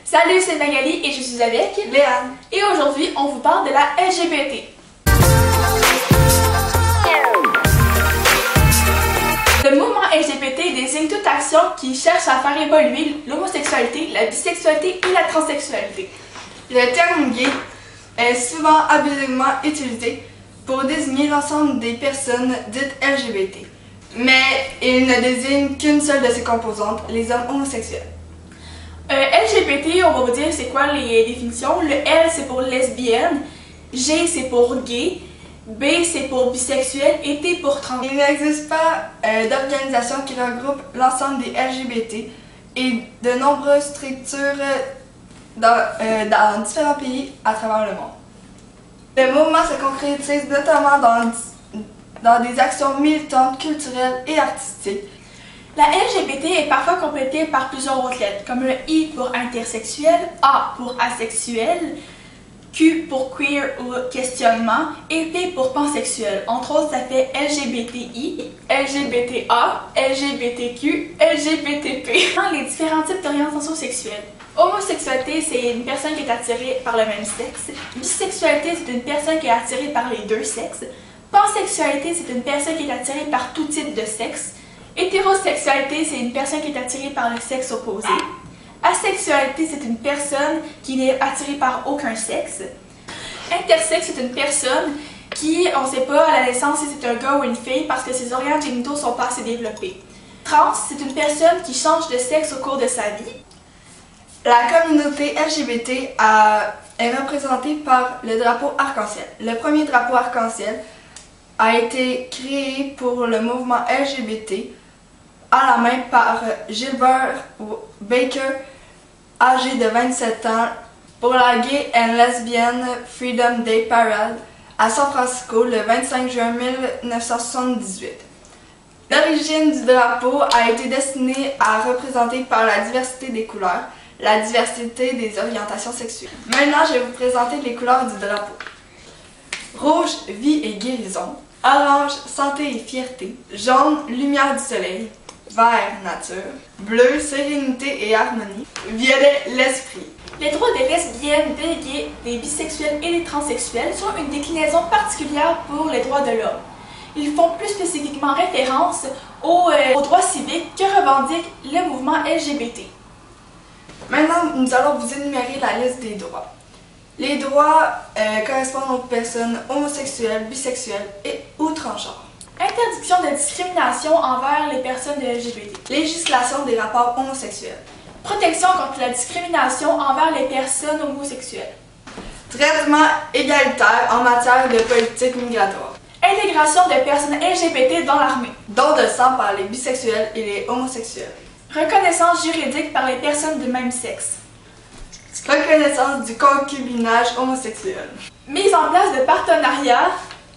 Salut, c'est Magali et je suis avec Léane. Et aujourd'hui, on vous parle de la LGBT. Le mouvement LGBT désigne toute action qui cherche à faire évoluer l'homosexualité, la bisexualité et la transsexualité. Le terme gay est souvent abusivement utilisé pour désigner l'ensemble des personnes dites LGBT, mais il ne désigne qu'une seule de ses composantes, les hommes homosexuels. LGBT, on va vous dire c'est quoi les définitions. Le L c'est pour lesbienne, G c'est pour gay, B c'est pour bisexuel et T pour trans. Il n'existe pas d'organisation qui regroupe l'ensemble des LGBT et de nombreuses structures dans différents pays à travers le monde. Le mouvement se concrétise notamment dans des actions militantes, culturelles et artistiques. La LGBT est parfois complétée par plusieurs autres lettres, comme le I pour intersexuel, A pour asexuel, Q pour queer ou questionnement et P pour pansexuel. Entre autres, ça fait LGBTI, LGBTA, LGBTQ, LGBTP. Les différents types d'orientation sexuelle. Homosexualité, c'est une personne qui est attirée par le même sexe. Bisexualité, c'est une personne qui est attirée par les deux sexes. Pansexualité, c'est une personne qui est attirée par tout type de sexe. Hétérosexualité, c'est une personne qui est attirée par le sexe opposé. Asexualité, c'est une personne qui n'est attirée par aucun sexe. Intersexe, c'est une personne qui, on ne sait pas à la naissance si c'est un gars ou une fille parce que ses organes génitaux ne sont pas assez développés. Trans, c'est une personne qui change de sexe au cours de sa vie. La communauté LGBT est représentée par le drapeau arc-en-ciel. Le premier drapeau arc-en-ciel a été créé pour le mouvement LGBT à la main par Gilbert Baker, âgé de 27 ans, pour la Gay and Lesbian Freedom Day Parade à San Francisco le 25 juin 1978. L'origine du drapeau a été destinée à représenter par la diversité des couleurs, la diversité des orientations sexuelles. Maintenant, je vais vous présenter les couleurs du drapeau. Rouge, vie et guérison. Orange, santé et fierté. Jaune, lumière du soleil. Vert, nature. Bleu, sérénité et harmonie. Violet, l'esprit. Les droits des lesbiennes, des gays, des bisexuels et des transsexuels sont une déclinaison particulière pour les droits de l'homme. Ils font plus spécifiquement référence aux droits civiques que revendique le mouvement LGBT. Maintenant, nous allons vous énumérer la liste des droits. Les droits correspondent aux personnes homosexuelles, bisexuelles et ou transgenres. Interdiction de discrimination envers les personnes de LGBT. Législation des rapports homosexuels. Protection contre la discrimination envers les personnes homosexuelles. Traitement égalitaire en matière de politique migratoire. Intégration de personnes LGBT dans l'armée. Don de sang par les bisexuels et les homosexuels. Reconnaissance juridique par les personnes de même sexe. Reconnaissance du concubinage homosexuel. Mise en place de partenariats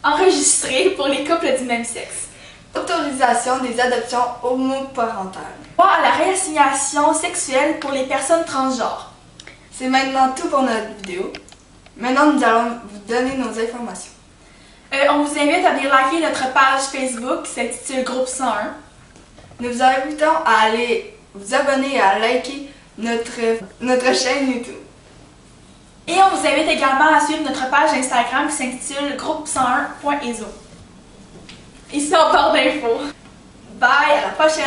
enregistrés pour les couples du même sexe. Autorisation des adoptions homoparentales. Droit à la réassignation sexuelle pour les personnes transgenres. C'est maintenant tout pour notre vidéo. Maintenant, nous allons vous donner nos informations. On vous invite à venir liker notre page Facebook qui s'intitule Groupe 101. Nous vous invitons à aller vous abonner et à liker notre chaîne YouTube. Et on vous invite également à suivre notre page Instagram qui s'intitule groupe101.ezo. Ici on parle d'infos. Bye, à la prochaine!